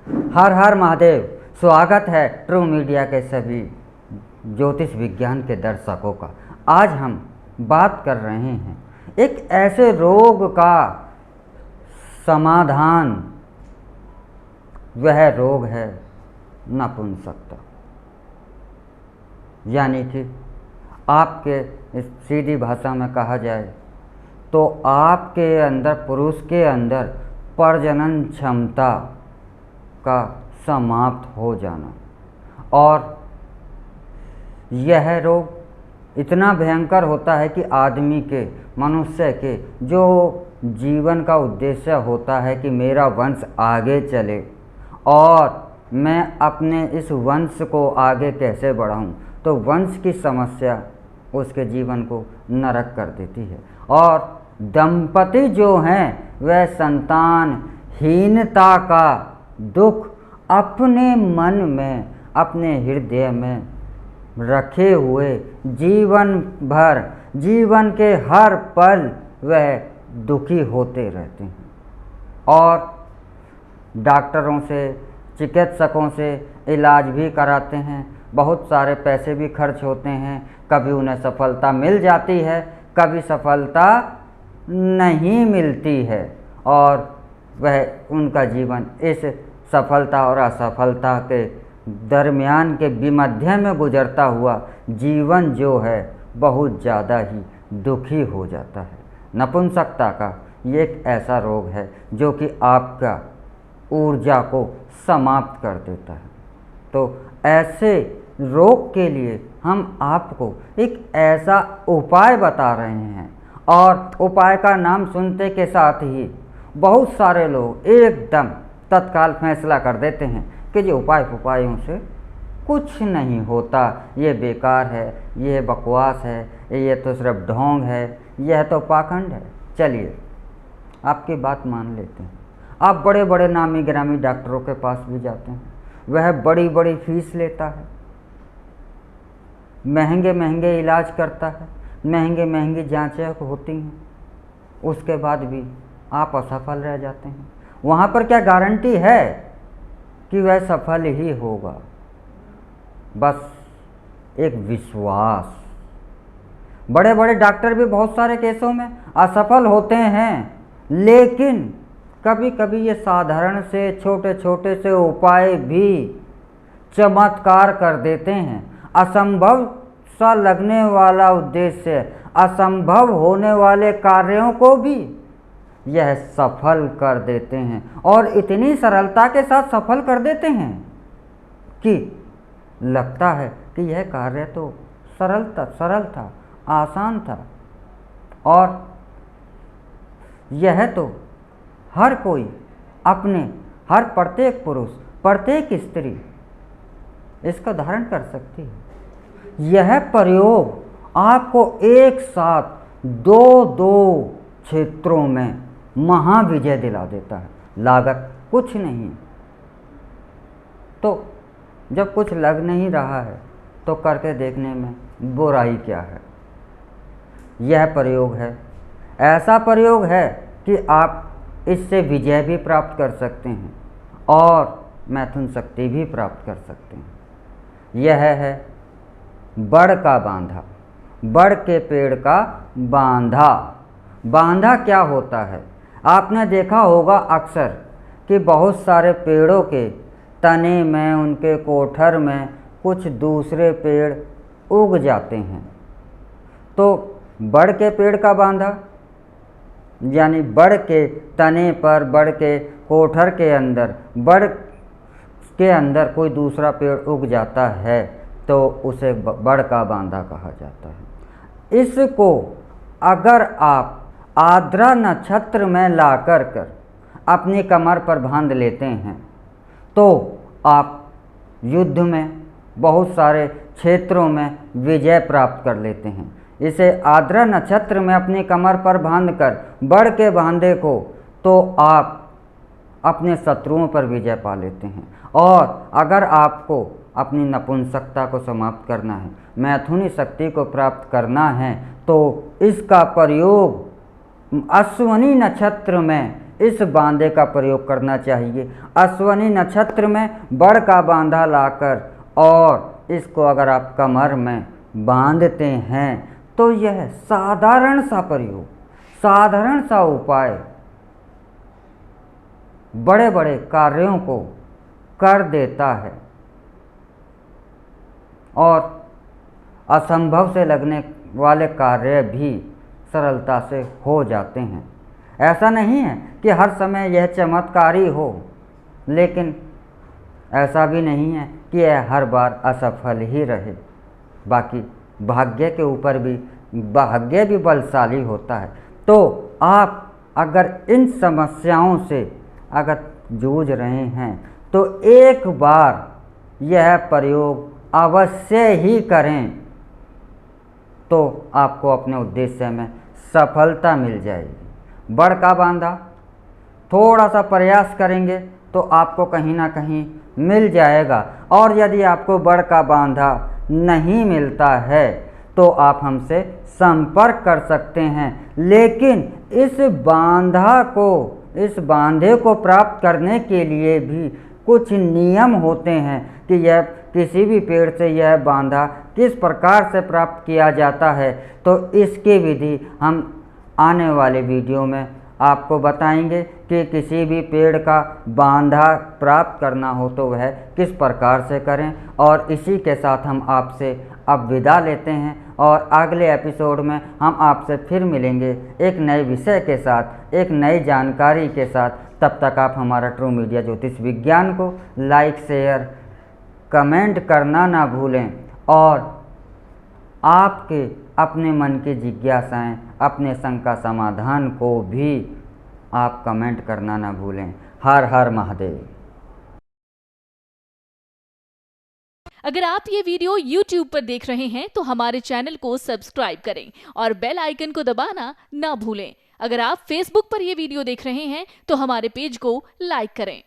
हर हर महादेव। स्वागत है true media के सभी ज्योतिष विज्ञान के दर्शकों का। आज हम बात कर रहे हैं एक ऐसे रोग का समाधान। वह रोग है नपुंसकता, यानी कि आपके इस सीधी भाषा में कहा जाए तो आपके अंदर, पुरुष के अंदर प्रजनन क्षमता का समाप्त हो जाना। और यह रोग इतना भयंकर होता है कि आदमी के, मनुष्य के जो जीवन का उद्देश्य होता है कि मेरा वंश आगे चले और मैं अपने इस वंश को आगे कैसे बढ़ाऊं, तो वंश की समस्या उसके जीवन को नरक कर देती है। और दंपति जो हैं वह संतानहीनता का दुख अपने मन में, अपने हृदय में रखे हुए जीवन भर, जीवन के हर पल वह दुखी होते रहते हैं। और डॉक्टरों से, चिकित्सकों से इलाज भी कराते हैं, बहुत सारे पैसे भी खर्च होते हैं। कभी उन्हें सफलता मिल जाती है, कभी सफलता नहीं मिलती है और वह उनका जीवन इस सफलता और असफलता के दरमियान के विमध्य में गुजरता हुआ जीवन जो है बहुत ज़्यादा ही दुखी हो जाता है। नपुंसकता का ये एक ऐसा रोग है जो कि आपका ऊर्जा को समाप्त कर देता है। तो ऐसे रोग के लिए हम आपको एक ऐसा उपाय बता रहे हैं, और उपाय का नाम सुनते के साथ ही बहुत सारे लोग एकदम तत्काल फैसला कर देते हैं कि ये उपायों से कुछ नहीं होता, ये बेकार है, ये बकवास है, ये तो सिर्फ ढोंग है, यह तो पाखंड है। चलिए आपकी बात मान लेते हैं। आप बड़े बड़े नामी गिरामी डॉक्टरों के पास भी जाते हैं, वह बड़ी बड़ी फीस लेता है, महंगे महंगे इलाज करता है, महंगे महंगी जांचें होती हैं, उसके बाद भी आप असफल रह जाते हैं। वहाँ पर क्या गारंटी है कि वह सफल ही होगा? बस एक विश्वास। बड़े बड़े डॉक्टर भी बहुत सारे केसों में असफल होते हैं, लेकिन कभी कभी ये साधारण से छोटे छोटे से उपाय भी चमत्कार कर देते हैं। असंभव सा लगने वाला उद्देश्य, असंभव होने वाले कार्यों को भी यह सफल कर देते हैं, और इतनी सरलता के साथ सफल कर देते हैं कि लगता है कि यह कार्य तो सरल था, आसान था, और यह तो हर कोई अपने, हर प्रत्येक पुरुष, प्रत्येक स्त्री इसका धारण कर सकती है। यह प्रयोग आपको एक साथ दो क्षेत्रों में महाविजय दिला देता है। लागत कुछ नहीं। तो जब कुछ लग नहीं रहा है तो करके देखने में बुराई क्या है। यह प्रयोग है, ऐसा प्रयोग है कि आप इससे विजय भी प्राप्त कर सकते हैं और मैथुन शक्ति भी प्राप्त कर सकते हैं। यह है बड़ का बांधा, बड़ के पेड़ का बांधा। बांधा क्या होता है? आपने देखा होगा अक्सर कि बहुत सारे पेड़ों के तने में, उनके कोठर में कुछ दूसरे पेड़ उग जाते हैं। तो बड़ के पेड़ का बांधा यानी बड़ के तने पर, बड़ के कोठर के अंदर, बड़ के अंदर कोई दूसरा पेड़ उग जाता है तो उसे बड़ का बांधा कहा जाता है। इसको अगर आप आर्द्रा नक्षत्र में ला कर अपनी कमर पर बांध लेते हैं तो आप युद्ध में, बहुत सारे क्षेत्रों में विजय प्राप्त कर लेते हैं। इसे आर्द्रा नक्षत्र में अपनी कमर पर बांधकर बड़ के बांधे को तो आप अपने शत्रुओं पर विजय पा लेते हैं। और अगर आपको अपनी नपुंसकता को समाप्त करना है, मैथुनी शक्ति को प्राप्त करना है, तो इसका प्रयोग अश्विनी नक्षत्र में इस बांधे का प्रयोग करना चाहिए। अश्वनी नक्षत्र में बड़ का बांधा लाकर और इसको अगर आप कमर में बांधते हैं तो यह साधारण सा प्रयोग, साधारण सा उपाय बड़े बड़े कार्यों को कर देता है और असंभव से लगने वाले कार्य भी सरलता से हो जाते हैं। ऐसा नहीं है कि हर समय यह चमत्कारी हो, लेकिन ऐसा भी नहीं है कि यह हर बार असफल ही रहे। बाकी भाग्य के ऊपर भी, भाग्य भी बलशाली होता है। तो आप अगर इन समस्याओं से अगर जूझ रहे हैं तो एक बार यह प्रयोग अवश्य ही करें, तो आपको अपने उद्देश्य में सफलता मिल जाएगी। बड़ का बांधा थोड़ा सा प्रयास करेंगे तो आपको कहीं ना कहीं मिल जाएगा, और यदि आपको बड़ का बांधा नहीं मिलता है तो आप हमसे संपर्क कर सकते हैं। लेकिन इस बांधे को प्राप्त करने के लिए भी कुछ नियम होते हैं कि यह किसी भी पेड़ से यह बांधा किस प्रकार से प्राप्त किया जाता है। तो इसकी विधि हम आने वाले वीडियो में आपको बताएंगे कि किसी भी पेड़ का बांधा प्राप्त करना हो तो वह किस प्रकार से करें। और इसी के साथ हम आपसे अब विदा लेते हैं और अगले एपिसोड में हम आपसे फिर मिलेंगे एक नए विषय के साथ, एक नई जानकारी के साथ। तब तक आप हमारा ट्रू मीडिया ज्योतिष विज्ञान को लाइक, शेयर, कमेंट करना ना भूलें और आपके अपने मन की जिज्ञासाएं, अपने शंका समाधान को भी आप कमेंट करना ना भूलें। हर हर महादेव। अगर आप ये वीडियो YouTube पर देख रहे हैं तो हमारे चैनल को सब्सक्राइब करें और बेल आइकन को दबाना ना भूलें। अगर आप Facebook पर ये वीडियो देख रहे हैं तो हमारे पेज को लाइक करें।